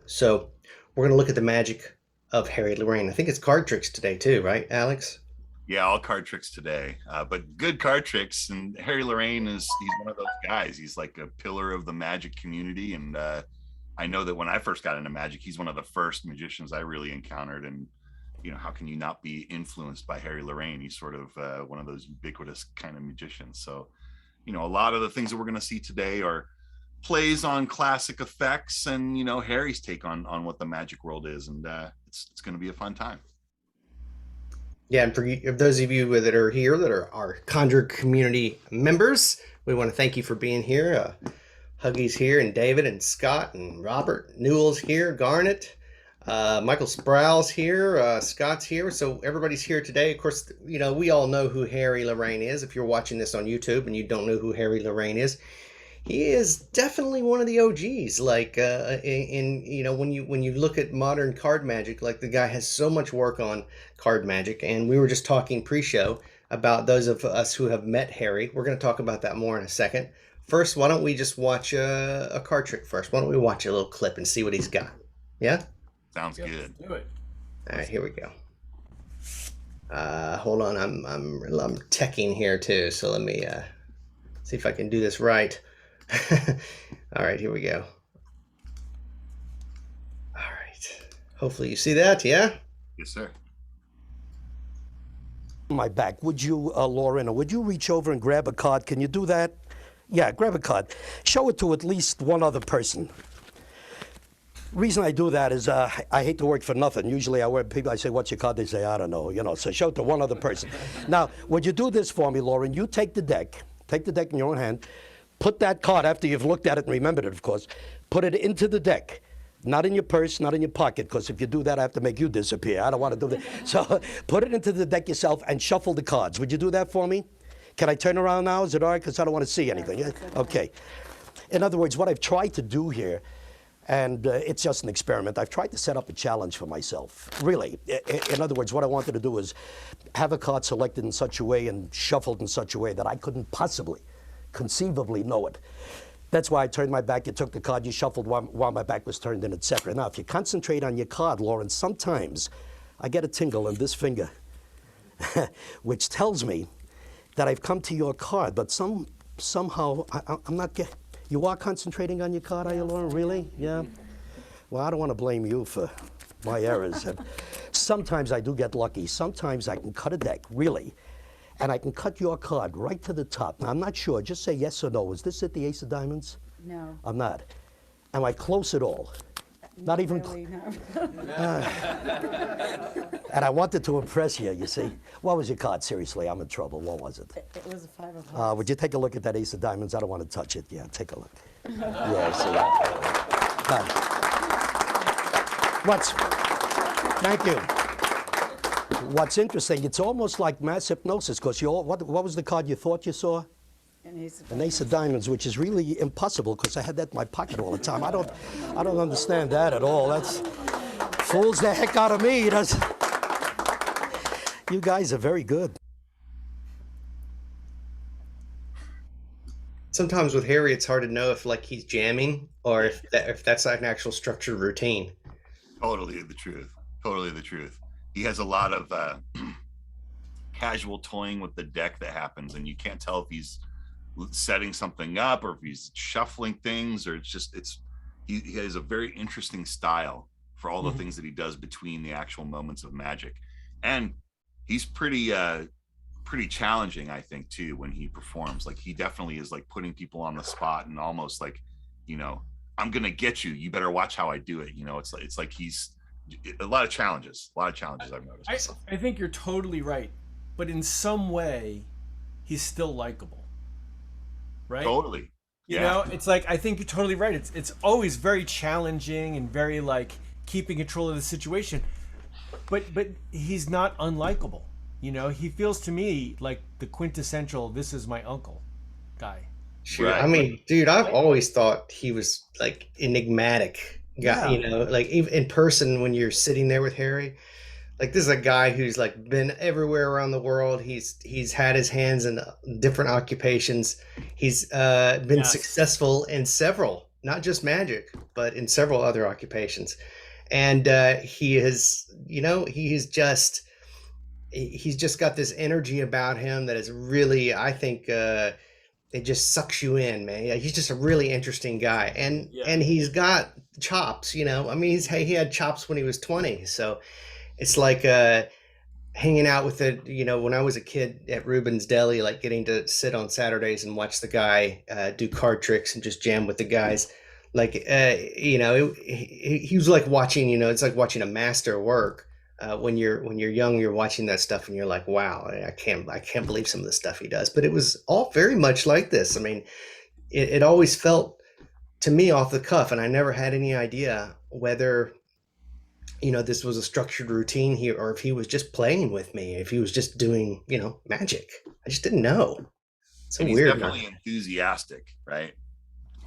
So we're going to look at the magic of Harry Lorayne. I think it's card tricks today too, right, Alex? Yeah, all card tricks today, but good card tricks. And Harry Lorayne he's one of those guys. He's like a pillar of the Magic community, and I know that when I first got into Magic, he's one of the first magicians I really encountered. And how can you not be influenced by Harry Lorayne? He's sort of one of those ubiquitous kind of magicians. So, a lot of the things that we're going to see today are plays on classic effects, and Harry's take on what the Magic world is, and it's going to be a fun time. Yeah, and for those of you that are here that are our Conjure community members, we want to thank you for being here. Huggy's here, and David, and Scott, and Robert. Newell's here, Garnet. Michael Sproul's here, Scott's here, so everybody's here today. Of course, we all know who Harry Lorayne is. If you're watching this on YouTube and you don't know who Harry Lorayne is, he is definitely one of the OGs. Like, when you look at modern card magic, like the guy has so much work on card magic, and we were just talking pre-show about those of us who have met Harry. We're going to talk about that more in a second. First, why don't we just watch a card trick first? Why don't we watch a little clip and see what he's got? Yeah. Sounds good. Do it. All right, here we go. Hold on, I'm teching here too, so let me see if I can do this right. All right, here we go. All right. Hopefully you see that, yeah? Yes, sir. My back. Would you, Lorayne, would you reach over and grab a card? Can you do that? Yeah, grab a card. Show it to at least one other person. Reason I do that is I hate to work for nothing. Usually I say, what's your card? They say, I don't know, so show it to one other person. Now, would you do this for me, Lorayne? You take the deck in your own hand, put that card, after you've looked at it and remembered it, of course, put it into the deck. Not in your purse, not in your pocket, because if you do that, I have to make you disappear. I don't want to do that. So put it into the deck yourself and shuffle the cards. Would you do that for me? Can I turn around now? Is it all right? Because I don't want to see anything. Yeah? Okay. In other words, what I've tried to do here, and it's just an experiment, I've tried to set up a challenge for myself, really. In other words, what I wanted to do is have a card selected in such a way and shuffled in such a way that I couldn't possibly, conceivably know it. That's why I turned my back, you took the card, you shuffled while my back was turned in, etc. Now, if you concentrate on your card, Lorayne, sometimes I get a tingle in this finger, which tells me that I've come to your card, but somehow I'm not getting... You are concentrating on your card, are you, Lorayne? Really? Yeah? Well, I don't want to blame you for my errors. Sometimes I do get lucky. Sometimes I can cut a deck, really, and I can cut your card right to the top. Now, I'm not sure. Just say yes or no. Is this at the Ace of Diamonds? No. I'm not. Am I close at all? Not even really, no. And I wanted to impress you, you see. What was your card? Seriously, I'm in trouble. What was it? It was a 5 of hearts. Would you take a look at that Ace of Diamonds? I don't want to touch it. Yeah, take a look. Yeah, see that? Thank you. What's interesting, it's almost like mass hypnosis, because what was the card you thought you saw? An Ace of Diamonds, which is really impossible, because I had that in my pocket all the time. I don't understand that at all. That's fools the heck out of me. You guys are very good. Sometimes with Harry, it's hard to know if like he's jamming or if that's like an actual structured routine. Totally the truth. Totally the truth. He has a lot of casual toying with the deck that happens, and you can't tell if he's setting something up or if he's shuffling things, or he has a very interesting style for all the things that he does between the actual moments of magic. And he's pretty challenging, I think, too, when he performs. Like, he definitely is like putting people on the spot and almost like, I'm gonna get you, you better watch how I do it. It's like he's a lot of challenges I've noticed. I think you're totally right, but in some way he's still likable, right? Totally. It's like, I think you're totally right. It's always very challenging and very like keeping control of the situation, but he's not unlikable. He feels to me like the quintessential "this is my uncle" guy. Sure. Right. I mean, dude, I've always thought he was like enigmatic guy, Yeah. like even in person when you're sitting there with Harry, like this is a guy who's like been everywhere around the world. He's had his hands in different occupations. He's been Yes. successful in several not just magic, but in several other occupations. And he has, he's just got this energy about him that is really, I think, it just sucks you in, man. He's just a really interesting guy, and Yeah. and he's got chops. I mean, he had chops when he was 20, so it's like hanging out with it. When I was a kid at Ruben's Deli, like getting to sit on Saturdays and watch the guy do card tricks and just jam with the guys. Like, he was like watching. It's like watching a master work. When you're young, you're watching that stuff and you're like, wow, I can't believe some of the stuff he does. But it was all very much like this. I mean, it always felt to me off the cuff, and I never had any idea whether this was a structured routine here, or if he was just playing with me, if he was just doing, magic. I just didn't know. It's a And he's weird definitely one. enthusiastic, right?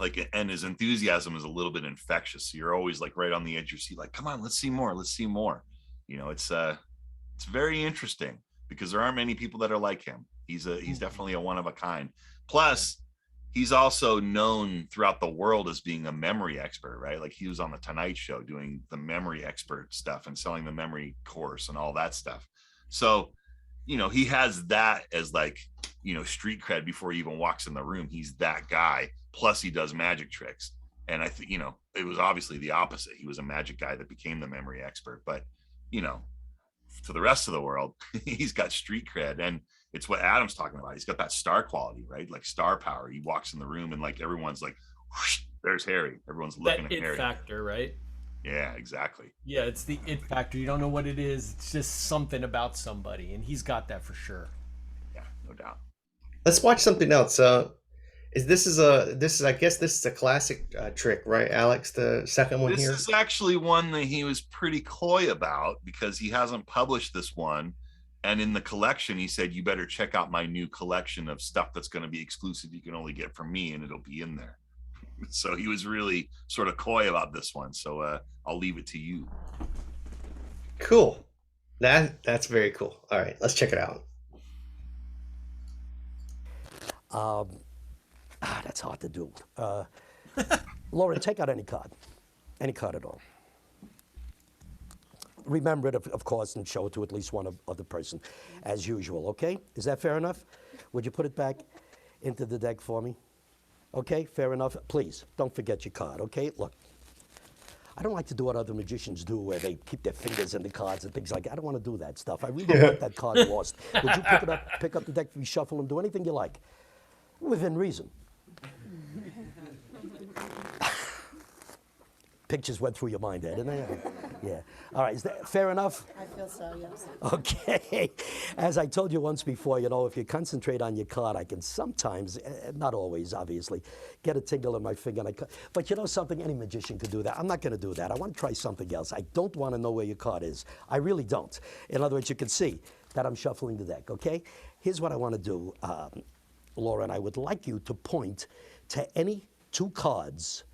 Like, and his enthusiasm is a little bit infectious. So you're always like right on the edge of your seat, like, come on, let's see more, let's see more. It's very interesting because there aren't many people that are like him. He's definitely a one of a kind. Plus, he's also known throughout the world as being a memory expert, right? Like, he was on the Tonight Show doing the memory expert stuff and selling the memory course and all that stuff. So, he has that as like, street cred before he even walks in the room. He's that guy. Plus, he does magic tricks. And I think, it was obviously the opposite. He was a magic guy that became the memory expert. But, to the rest of the world, he's got street cred. And it's what Adam's talking about. He's got that star quality, right? Like star power. He walks in the room and like everyone's like, whoosh, there's Harry. Everyone's looking That at it Harry. factor, right? Yeah, exactly. Yeah, it's the it factor. You don't know what it is. It's just something about somebody, and he's got that for sure. Yeah, no doubt. Let's watch something else. I guess this is a classic trick, right, Alex? The second one This here. is actually one that he was pretty coy about because he hasn't published this one. And in the collection, he said, you better check out my new collection of stuff that's going to be exclusive. You can only get from me, and it'll be in there. So he was really sort of coy about this one. So I'll leave it to you. Cool. That's very cool. All right, let's check it out. That's hard to do. Laura, take out any card at all. Remember it, of course, and show it to at least one of the person, as usual, okay? Is that fair enough? Would you put it back into the deck for me? Okay, fair enough. Please, don't forget your card, okay? Look, I don't like to do what other magicians do where they keep their fingers in the cards and things like that. I don't want to do that stuff. I really don't want that card lost. Would you pick up the deck, reshuffle them, do anything you like, within reason. Pictures went through your mind, Ed, didn't they? Yeah. All right, is that fair enough? I feel so, yes. Okay. As I told you once before, if you concentrate on your card, I can sometimes, not always, obviously, get a tingle in my finger. But you know something? Any magician could do that. I'm not going to do that. I want to try something else. I don't want to know where your card is. I really don't. In other words, you can see that I'm shuffling the deck, okay? Here's what I want to do, Laura, and I would like you to point to any two cards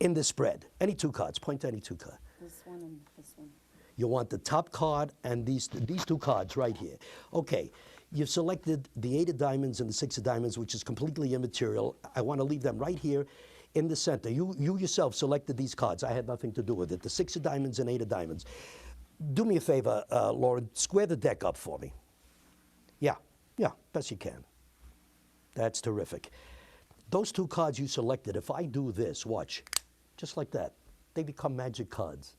in the spread. Any two cards. Point to any two cards. This one and this one. You want the top card and these two cards right here. Okay, you've selected the 8 of diamonds and the 6 of diamonds, which is completely immaterial. I want to leave them right here in the center. You yourself selected these cards. I had nothing to do with it. The 6 of diamonds and 8 of diamonds. Do me a favor, Lauren, square the deck up for me. Yeah, best you can. That's terrific. Those two cards you selected, if I do this, watch, just like that, they become magic cards.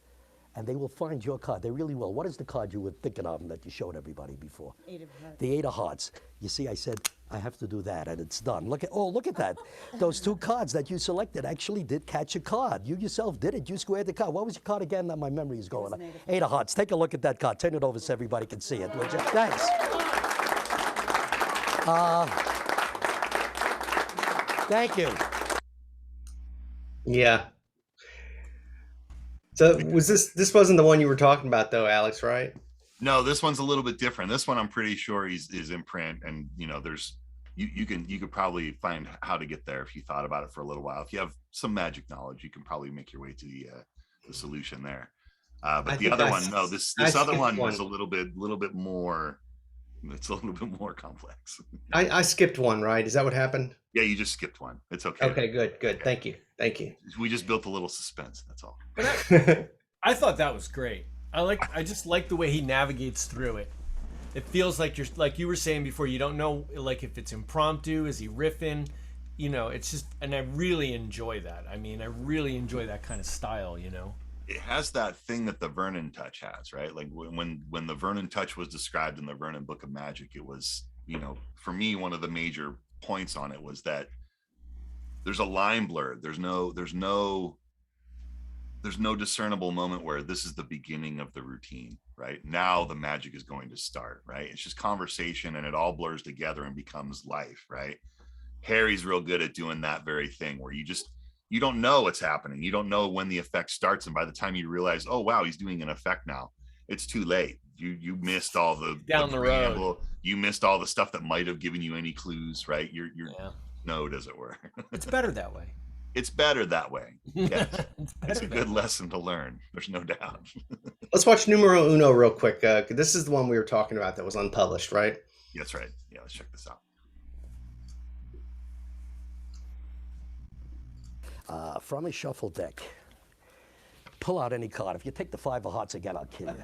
And they will find your card. They really will. What is the card you were thinking of that you showed everybody before? 8 of hearts. The 8 of hearts. You see, I said, I have to do that, and it's done. Look at that. Those two cards that you selected actually did catch a card. You yourself did it. You squared the card. What was your card again? Now my memory is going. 8 of hearts. Take a look at that card. Turn it over so everybody can see it, would you? Thanks. Thank you. Yeah. So this wasn't the one you were talking about though, Alex, right? No, this one's a little bit different. This one I'm pretty sure is in print, and there's you could probably find how to get there if you thought about it for a little while. If you have some magic knowledge, you can probably make your way to the solution there. But the other one, no, this other one was a little bit more It's a little bit more complex. I skipped one, right? Is that what happened? Yeah, you just skipped one. It's okay. Okay, good. Okay. Thank you. Thank you. We just built a little suspense. That's all. But I thought that was great. I just like the way he navigates through it. It feels like you're like you were saying before. You don't know like if it's impromptu. Is he riffing? You know, it's just, and I really enjoy that. I mean, I really enjoy that kind of style. You know. It has that thing that the Vernon touch has, right? Like when the Vernon touch was described in the Vernon Book of Magic, it was, you know, for me, one of the major points on it was that there's a line blur. There's no discernible moment where this is the beginning of the routine, right? Now the magic is going to start, right? It's just conversation and it all blurs together and becomes life, right? Harry's real good at doing that very thing where you don't know what's happening. You don't know when the effect starts. And by the time you realize, oh, wow, he's doing an effect now, it's too late. You missed all the Down the road. You missed all the stuff that might have given you any clues, right? Your Yeah. node, as it were. It's better that way. It's better that way. Yes. It's It's better a that good way. lesson to learn. There's no doubt. Let's watch numero uno real quick. This is the one we were talking about that was unpublished, right? That's right. Yeah, let's check this out. From a shuffle deck, pull out any card. If you take the 5 of hearts again, I'll kill you.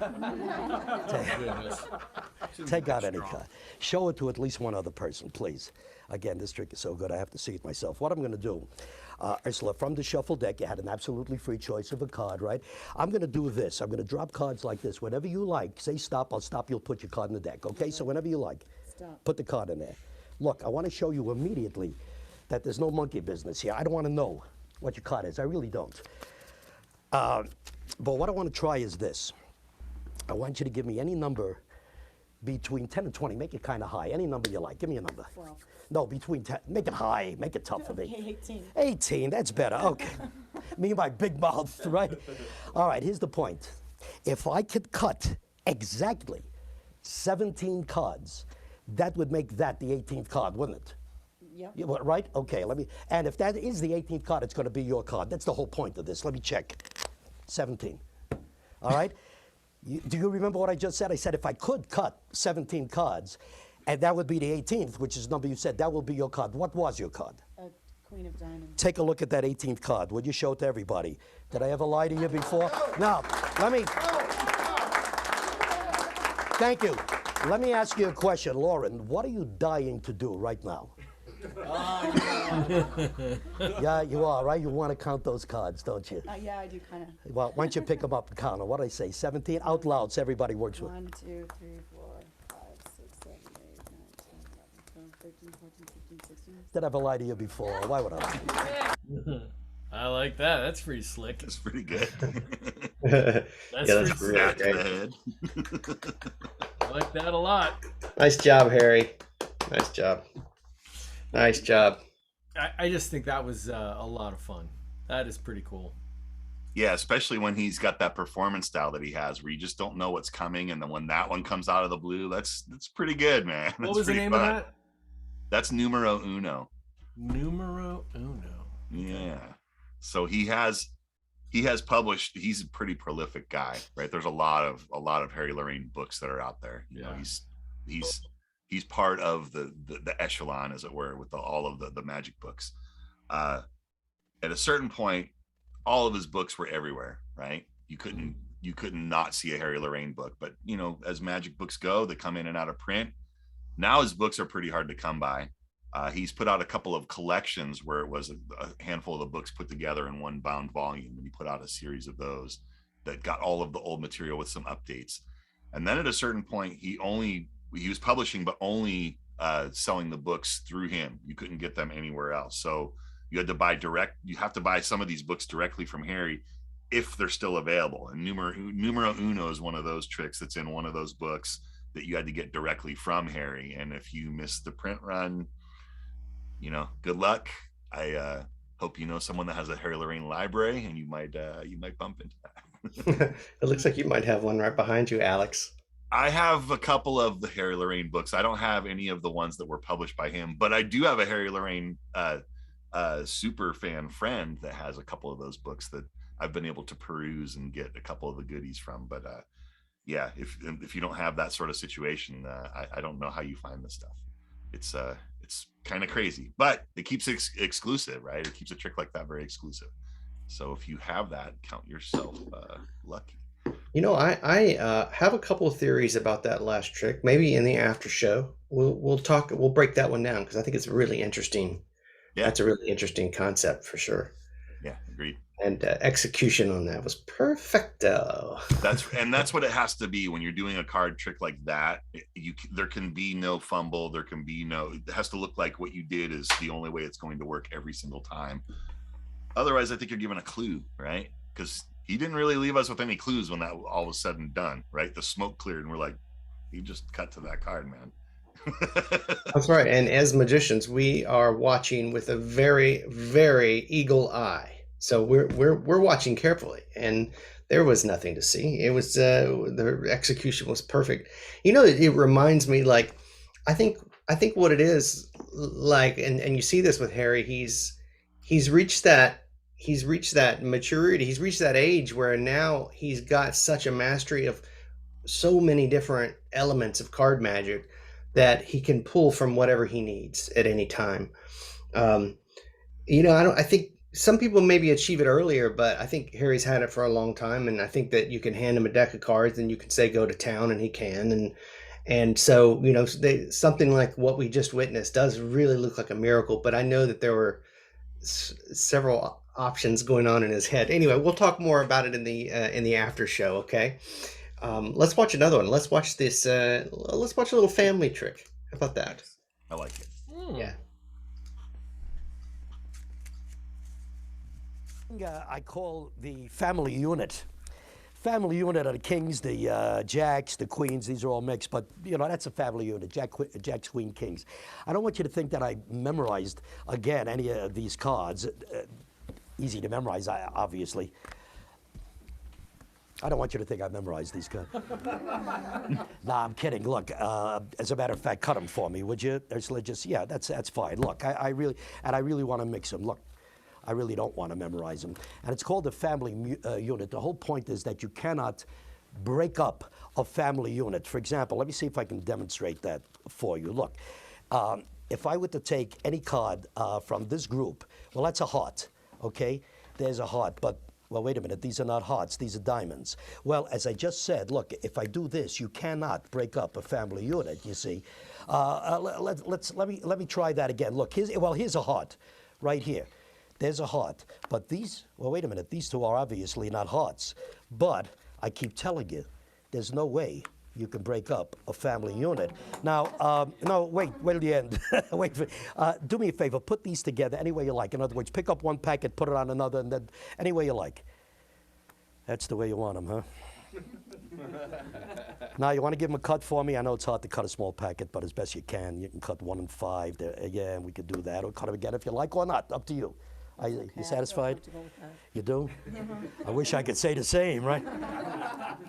Take out any card. Show it to at least one other person, please. Again, this trick is so good, I have to see it myself. What I'm going to do, Ursula, from the shuffle deck, you had an absolutely free choice of a card, right? I'm going to do this. I'm going to drop cards like this. Whenever you like, say stop, I'll stop, you'll put your card in the deck, okay? So whenever you like, Stop. put the card in there. Look, I want to show you immediately that there's no monkey business here. I don't want to know what your card is. I really don't. But what I want to try is this. I want you to give me any number between 10 and 20. Make it kind of high. Any number you like. Give me a number. 12. No, between 10. Make it high. Make it tough for me. Okay, 18. 18. That's better. Okay. Me and my big mouth, right? All right, here's the point. If I could cut exactly 17 cards, that would make that the 18th card, wouldn't it? Yep. You what, right? Okay, let me, and if that is the 18th card, it's going to be your card. That's the whole point of this. Let me check. 17. All right? Do you remember what I just said? I said if I could cut 17 cards, and that would be the 18th, which is the number you said, that will be your card. What was your card? Queen of Diamonds. Take a look at that 18th card. Would you show it to everybody? Did I ever lie to you before? Now, let me... Thank you. Let me ask you a question. Lorayne, what are you dying to do right now? Yeah, you are, right? You want to count those cards, don't you? Yeah, I do kind of. Well, why don't you pick them up and count them? What did I say? 17? Out loud, so everybody works with. 1, 2, 3, 4, 5, 6, 7, 8, 9, 10, 11, 12, 13, 14, 15, 16. Did I ever lie to you before? Why would I lie? I like that. That's pretty slick. That's pretty good. Yeah, that's pretty really Back to the great. head. I like that a lot. Nice job, Harry. Nice job. Nice job. I just think that was a lot of fun. That is pretty cool. Yeah, especially when he's got that performance style that he has, where you just don't know what's coming, and then when that one comes out of the blue, that's pretty good, man. What That's was the pretty name fun. of that? That's numero uno. Numero uno. Yeah. So he has published. He's a pretty prolific guy, right? There's a lot of Harry Lorayne books that are out there. You know, he's part of the echelon, as it were, with all of the magic books. At a certain point, all of his books were everywhere, right? You couldn't not see a Harry Lorayne book. But you know, as magic books go, they come in and out of print. Now his books are pretty hard to come by. He's put out a couple of collections where it was a handful of the books put together in one bound volume, and he put out a series of those that got all of the old material with some updates. And then at a certain point, he was publishing, but only selling the books through him. You couldn't get them anywhere else. So you had to buy direct. You have to buy some of these books directly from Harry if they're still available. And numero uno is one of those tricks that's in one of those books that you had to get directly from Harry. And if you missed the print run, you know, good luck. I hope you know someone that has a Harry Lorayne library, and you might bump into that. It looks like you might have one right behind you, Alex. I have a couple of the Harry Lorayne books. I don't have any of the ones that were published by him, but I do have a Harry Lorayne super fan friend that has a couple of those books that I've been able to peruse and get a couple of the goodies from. But yeah, if you don't have that sort of situation, I don't know how you find this stuff. It's kind of crazy, but it keeps it exclusive, right? It keeps a trick like that very exclusive. So if you have that, count yourself lucky. I have a couple of theories about that last trick. Maybe in the after show, we'll break that one down because I think it's really interesting. Yeah, That's a really interesting concept for sure. yeah, agreed. And execution on that was perfecto. That's what it has to be when you're doing a card trick like that. There can be no fumble. There can be no. It has to look like what you did is the only way it's going to work every single time. Otherwise, I think you're given a clue, right? Because he didn't really leave us with any clues when that all was said and done, right? The smoke cleared, and we're like, he just cut to that card, man. That's right. And as magicians, we are watching with a very, very eagle eye. So we're watching carefully, and there was nothing to see. It was the execution was perfect. It reminds me like I think I think what it is like, and you see this with Harry. He's reached that maturity. He's reached that age where now he's got such a mastery of so many different elements of card magic that he can pull from whatever he needs at any time. Um, I think some people maybe achieve it earlier, but I think Harry's had it for a long time, and I think that you can hand him a deck of cards and you can say go to town, and he can, and so something like what we just witnessed does really look like a miracle. But I know that there were several options going on in his head. Anyway, we'll talk more about it in the after show. Okay. Let's watch another one. Let's watch this. Let's watch a little family trick. How about that? I like it. Yeah. I call the family unit. Family unit are the kings, the jacks, the queens. These are all mixed, but that's a family unit. Jacks, queen, kings. I don't want you to think that I memorized again any of these cards. Easy to memorize, obviously. I don't want you to think I memorized these cards. Nah, I'm kidding. Look, as a matter of fact, cut them for me, would you? Yeah, that's fine. Look, I really want to mix them. Look, I really don't want to memorize them. And it's called the family unit. The whole point is that you cannot break up a family unit. For example, let me see if I can demonstrate that for you. Look, if I were to take any card from this group, well, that's a heart, okay? There's a heart, but, well, wait a minute, these are not hearts, these are diamonds. Well, as I just said, look, if I do this, you cannot break up a family unit, you see. Let me try that again. Look, here's a heart right here. There's a heart, but well, wait a minute, these two are obviously not hearts. But I keep telling you, there's no way you can break up a family unit. Now, no, wait till the end. Wait, do me a favor, put these together any way you like. In other words, pick up one packet, put it on another, and then any way you like. That's the way you want them, huh? Now, you want to give them a cut for me? I know it's hard to cut a small packet, but as best you can. You can cut 1 and 5. Yeah, and we could do that. Or cut them again if you like or not. Up to you. You satisfied? You do? I wish I could say the same, right?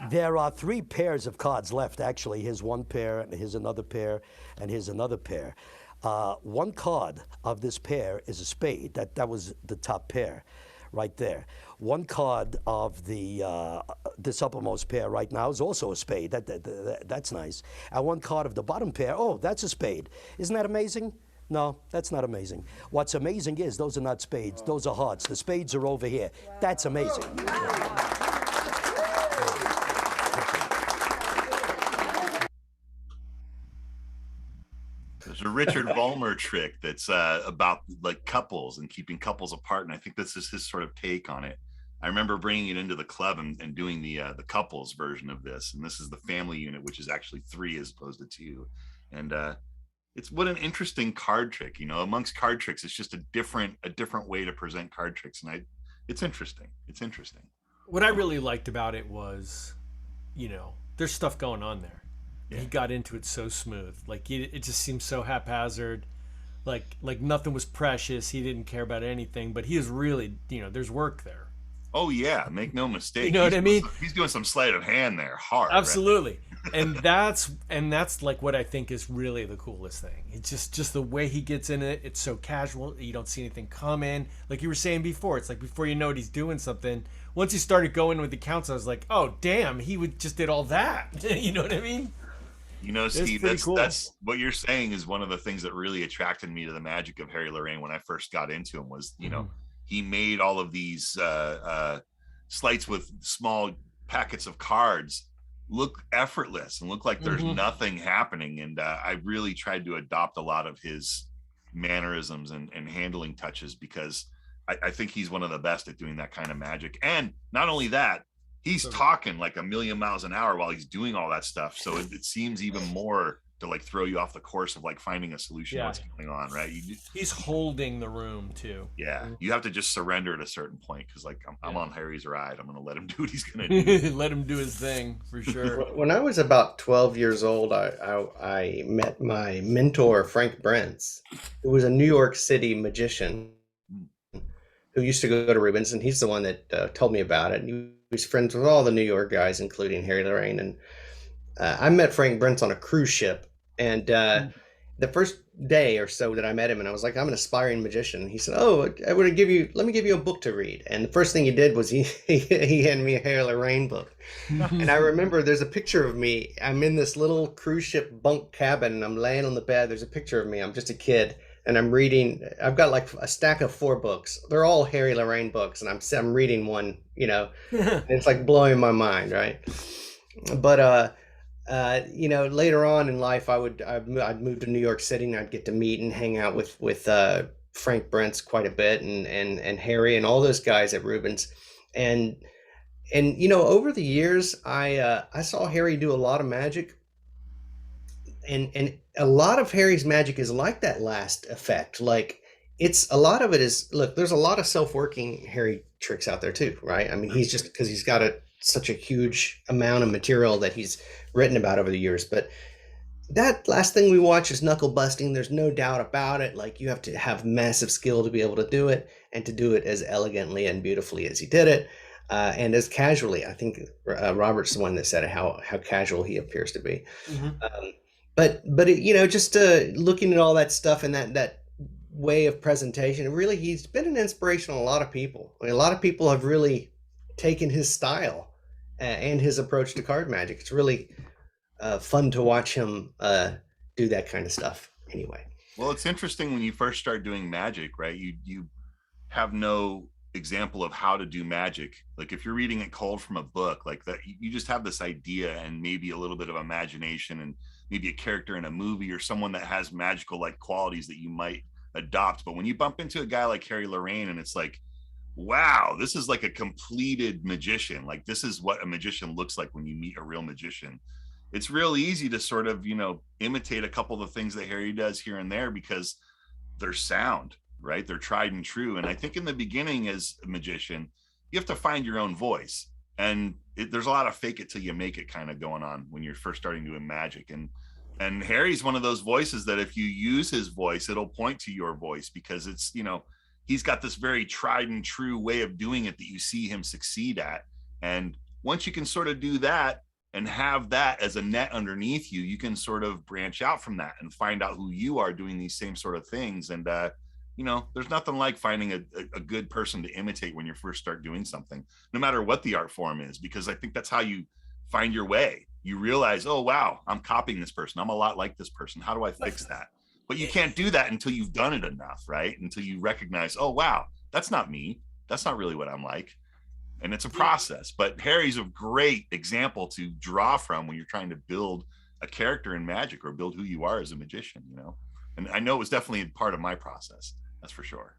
There are 3 pairs of cards left, actually. Here's one pair, and here's another pair, and here's another pair. One card of this pair is a spade. That was the top pair right there. One card of this uppermost pair right now is also a spade. That's nice. And one card of the bottom pair, oh, that's a spade. Isn't that amazing? No, that's not amazing. What's amazing is those are not spades. Those are hearts. The spades are over here. Wow. That's amazing. There's a Richard Ballmer trick that's about like couples and keeping couples apart, and I think this is his sort of take on it. I remember bringing it into the club and doing the couples version of this, and this is the family unit, which is actually 3 as opposed to 2, and it's what an interesting card trick. Amongst card tricks, it's just a different way to present card tricks, and it's interesting. It's interesting. What I really liked about it was, there's stuff going on there. Yeah. He got into it so smooth. Like it just seemed so haphazard. Like nothing was precious. He didn't care about anything, but he was really, there's work there. Oh yeah, make no mistake. You know what I mean? He's doing some sleight of hand there, hard. Absolutely. Right? and that's like what I think is really the coolest thing. It's just the way he gets in it. It's so casual. You don't see anything coming. Like you were saying before, it's like before you know it, he's doing something. once he started going with the counts, I was like, oh damn, he would just did all that. You know what I mean? You know, Steve, pretty cool. that's what you're saying is one of the things that really attracted me to the magic of Harry Lorayne when I first got into him was, you know, he made all of these sleights with small packets of cards look effortless and look like there's nothing happening. And I really tried to adopt a lot of his mannerisms and handling touches because I think he's one of the best at doing that kind of magic. And not only that, he's talking like a million miles an hour while he's doing all that stuff. So it seems even more to like throw you off the course of like finding a solution to what's going on, right? He's holding the room too. Yeah, you have to just surrender at a certain point because like I'm on Harry's ride. I'm going to let him do what he's going to do. Let him do his thing for sure. When I was about 12 years old, I met my mentor, Frank Brentz, who was a New York City magician who used to go to Rubens, and he's the one that told me about it. And he was friends with all the New York guys, including Harry Lorayne. And I met Frank Brentz on a cruise ship. And the first day or so that I met him, and I was like, I'm an aspiring magician. He said, oh, let me give you a book to read. And the first thing he did was he handed me a Harry Lorayne book. And I remember there's a picture of me. I'm in this little cruise ship bunk cabin, and I'm laying on the bed. There's a picture of me. I'm just a kid. And I'm reading, I've got like a stack of 4 books. They're all Harry Lorayne books. And I'm reading one, you know, and it's like blowing my mind. Right. But, you know, later on in life, I'd move to New York City and I'd get to meet and hang out with Frank Brentz quite a bit and Harry and all those guys at Rubens. And, you know, over the years, I saw Harry do a lot of magic. And a lot of Harry's magic is like that last effect. Like a lot of it is, look, there's a lot of self-working Harry tricks out there too, right? I mean, he's just, because he's got such a huge amount of material that he's written about over the years. But that last thing we watch is knuckle busting. There's no doubt about it. Like you have to have massive skill to be able to do it and to do it as elegantly and beautifully as he did it. And as casually. I think Robert's the one that said how casual he appears to be. But it, you know, just looking at all that stuff and that way of presentation, really, he's been an inspiration to a lot of people. I mean, a lot of people have really taken his style and his approach to card magic. It's really fun to watch him do that kind of stuff. Anyway. Well, it's interesting when you first start doing magic, right? You have no example of how to do magic. Like if you're reading it cold from a book like that, you just have this idea and maybe a little bit of imagination and maybe a character in a movie or someone that has magical like qualities that you might adopt. But when you bump into a guy like Harry Lorayne and it's like, wow, this is like a completed magician. Like this is what a magician looks like when you meet a real magician. It's real easy to sort of, you know, imitate a couple of the things that Harry does here and there because they're sound, right? They're tried and true. And I think in the beginning as a magician, you have to find your own voice. And there's a lot of fake it till you make it kind of going on when you're first starting doing magic. And Harry's one of those voices that if you use his voice, it'll point to your voice because it's, you know, he's got this very tried and true way of doing it that you see him succeed at. And once you can sort of do that and have that as a net underneath you, you can sort of branch out from that and find out who you are doing these same sort of things. And, you know, there's nothing like finding a good person to imitate when you first start doing something, no matter what the art form is, because I think that's how you find your way. You realize, oh, wow, I'm copying this person. I'm a lot like this person. How do I fix that? But you can't do that until you've done it enough, right? Until you recognize, oh, wow, that's not me. That's not really what I'm like. And it's a process. But Harry's a great example to draw from when you're trying to build a character in magic or build who you are as a magician, you know? And I know it was definitely part of my process. That's for sure.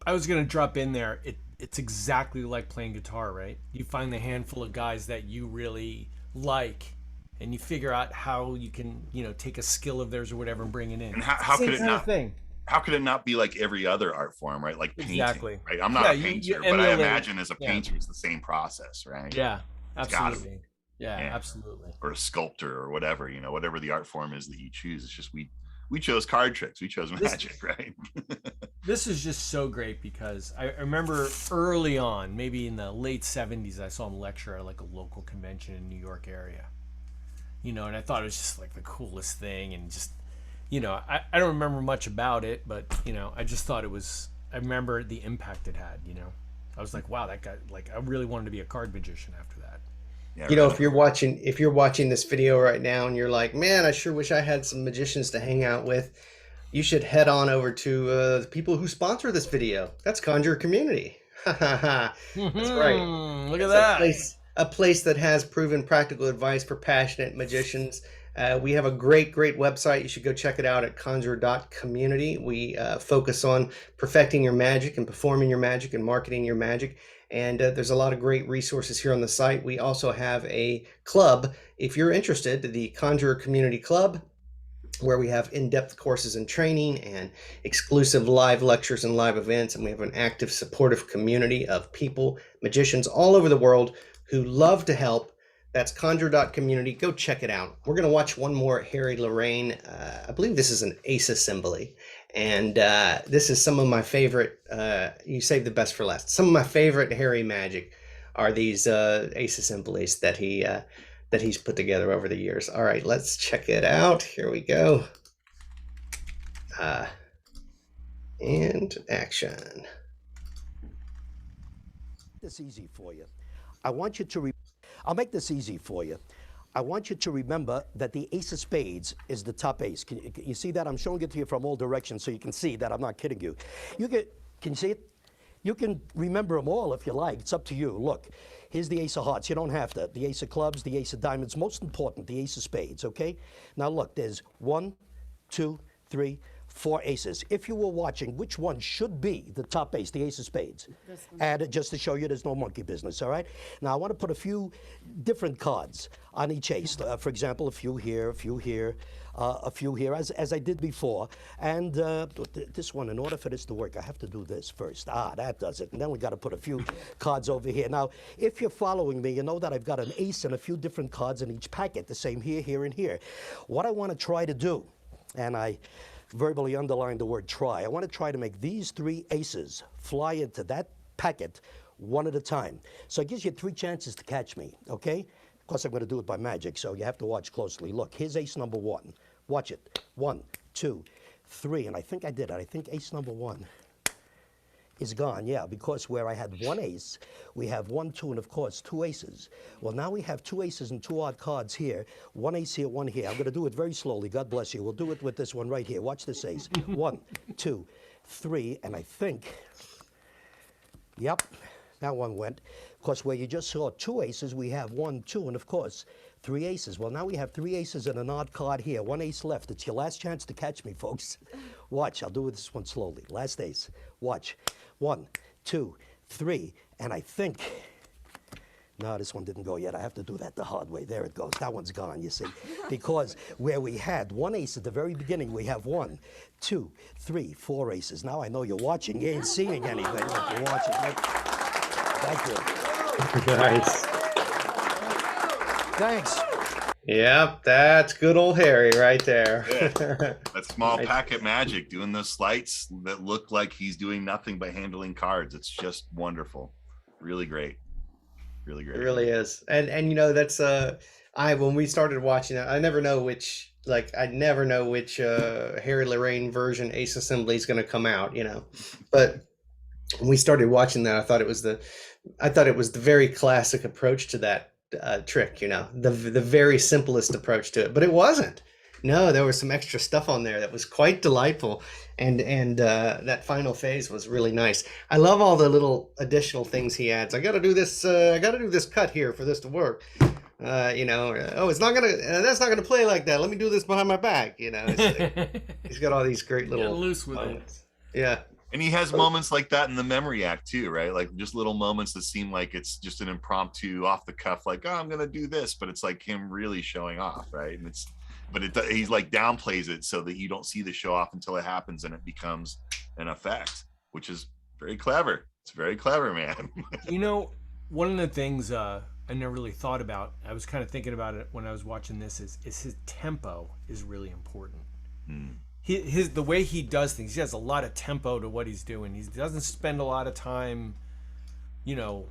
I was going to drop in there. It's exactly like playing guitar, right? You find the handful of guys that you really like and you figure out how you can, you know, take a skill of theirs or whatever and bring it in. And how could it not? How could it not be like every other art form, right? Like painting, right? I'm not a painter, but I imagine as a painter, it's the same process, right? Yeah, absolutely. Yeah, absolutely. Or a sculptor or whatever, you know, whatever the art form is that you choose. It's just we chose card tricks. We chose magic, right? This is just so great because I remember early on, maybe in the late 70s, I saw him lecture at like a local convention in New York area. You know, and I thought it was just like the coolest thing and just, you know, I don't remember much about it, but, you know, I just thought I remember the impact it had, you know. I was like, wow, that guy, like, I really wanted to be a card magician after that. Yeah, You know, right. if you're watching this video right now and you're like, man, I sure wish I had some magicians to hang out with, you should head on over to the people who sponsor this video. That's Conjure Community. That's right. Look at It's that. a place that has proven practical advice for passionate magicians. We have a great website. You should go check it out at conjure.community. We focus on perfecting your magic and performing your magic and marketing your magic. And there's a lot of great resources here on the site. We also have a club, if you're interested, the Conjure Community Club, where we have in-depth courses and training and exclusive live lectures and live events. And we have an active, supportive community of people, magicians all over the world who love to help. That's conjure.community. Go check it out. We're going to watch one more Harry Lorayne. I believe this is an ace assembly. And this is some of my favorite, you saved the best for last. Some of my favorite Harry magic are these ace assemblies that he's put together over the years. All right, let's check it out. Here we go. And action. This easy for you. I want you to I'll make this easy for you. I want you to remember that the ace of spades is the top ace. Can you see that? I'm showing it to you from all directions so you can see that I'm not kidding you. Can you see it? You can remember them all if you like. It's up to you. Look, here's the ace of hearts. You don't have to. The ace of clubs, the ace of diamonds. Most important, the ace of spades, okay? Now look, there's 1, 2, 3, 4 aces. If you were watching, which one should be the top ace, the ace of spades? This one. Add it just to show you there's no monkey business, all right? Now, I want to put a few different cards on each ace. For example, a few here, a few here, a few here, as I did before. And this one, in order for this to work, I have to do this first. That does it. And then we got to put a few cards over here. Now, if you're following me, you know that I've got an ace and a few different cards in each packet, the same here, here, and here. What I want to try to do, and I verbally underline the word try. I want to try to make these 3 aces fly into that packet one at a time. So it gives you 3 chances to catch me, okay? Of course, I'm going to do it by magic, so you have to watch closely. Look, here's ace number 1. Watch it. 1, 2, 3, and I think I did it. I think ace number 1 is gone, yeah, because where I had 1 ace, we have 1, 2, and of course 2 aces. Well, now we have 2 aces and 2 odd cards here. 1 ace here, 1 here. I'm going to do it very slowly. God bless you. We'll do it with this one right here. Watch this ace. 1, 2, 3, and I think, yep, that one went. Of course, where you just saw 2 aces, we have 1, 2, and of course 3 aces. Well, now we have 3 aces and an odd card here. 1 ace left. It's your last chance to catch me, folks. Watch. I'll do this one slowly. Last ace. Watch. 1, 2, 3, and I think, no, this one didn't go yet. I have to do that the hard way. There it goes. That one's gone, you see. Because where we had 1 ace at the very beginning, we have 1, 2, 3, 4 aces. Now I know you're watching. You ain't seeing anything, but you're watching. Thank you. Nice. Thanks. Yep, that's good old Harry right there. Yeah. That small packet magic, doing those sleights that look like he's doing nothing but handling cards. It's just wonderful. Really great. Really great. It really is. And you know, that's when we started watching it, I never know which Harry Lorayne version Ace Assembly is going to come out, you know. But when we started watching that, I thought it was the very classic approach to that trick, you know, the very simplest approach to it, but it wasn't. No, there was some extra stuff on there that was quite delightful, and that final phase was really nice. I love all the little additional things he adds. I got to do this cut here for this to work. It's not gonna that's not gonna play like that. Let me do this behind my back. You know, he's got all these great little loose with moments. Yeah. And he has moments like that in the memory act too, right? Like just little moments that seem like it's just an impromptu, off the cuff, like, oh, I'm gonna do this, but it's like him really showing off, right? And he's like downplays it so that you don't see the show off until it happens and it becomes an effect, which is very clever. It's very clever, man. You know, one of the things I never really thought about, I was kind of thinking about it when I was watching this, is his tempo is really important. The way he does things, he has a lot of tempo to what he's doing. He doesn't spend a lot of time, just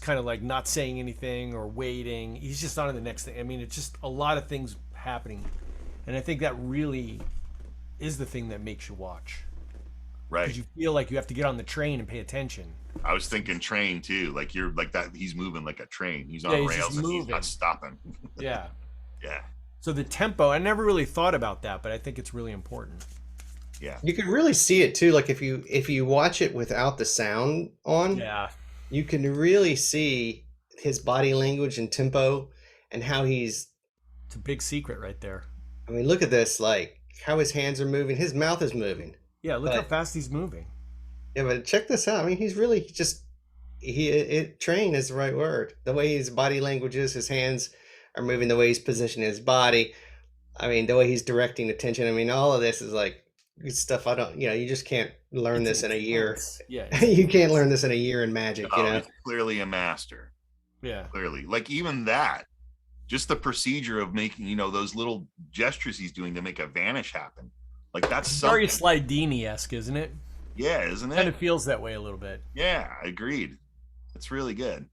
kind of like not saying anything or waiting. He's just on to the next thing. I mean, it's just a lot of things happening, and I think that really is the thing that makes you watch. Right. you feel like you have to get on the train and pay attention. I was thinking train too. Like you're like that. He's moving like a train. He's on Yeah, he's just rails and he's moving. not stopping. Yeah. Yeah. So the tempo, I never really thought about that, but I think it's really important. Yeah. You can really see it too. Like if you watch it without the sound on, Yeah. you can really see his body language and tempo and how he's. It's a big secret right there. I mean, look at this. Like how his hands are moving. His mouth is moving. Yeah, look how But- fast he's moving. Yeah, but check this out. I mean, he's really just train is the right word. The way his body language is, his hands are moving, the way he's positioning his body. I mean, the way he's directing attention. I mean, all of this is like stuff I don't. You just can't learn It's this in a year. intense. Yeah. You can't learn this in a year in magic. Oh, he's clearly a master. Yeah. Clearly, like even that, just the procedure of making those little gestures he's doing to make a vanish happen. Like that's Very something. Slidini-esque, isn't it? Yeah, isn't Kind it? of feels that way a little bit. Yeah, agreed. It's really good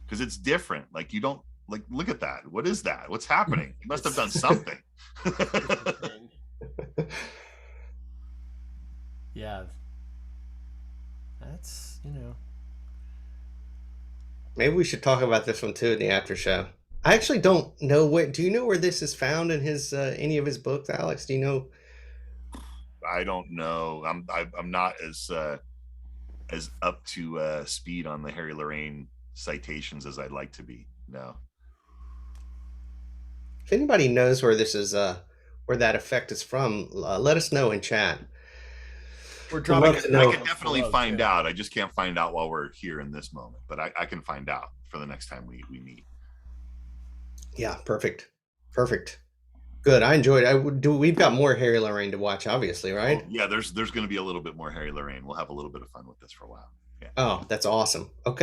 because it's different. Like you don't like look at that. What is that? What's happening? He must have done something. Yeah. That's, Maybe we should talk about this one too in the after show. I actually don't know where. Do you know where this is found in his any of his books, Alex? Do you know? I don't know. I'm not as up to speed on the Harry Lorayne citations as I'd like to be. No. If anybody knows where this is, where that effect is from, let us know in chat. we're I'd dropping love to it know. I can definitely below, find too. out. I just can't find out while we're here in this moment, but I can find out for the next time we meet. Yeah, perfect. Good. I enjoyed it. We've got more Harry Lorayne to watch, obviously, right? Yeah, there's going to be a little bit more Harry Lorayne. We'll have a little bit of fun with this for a while. Yeah. Oh, that's awesome. Okay.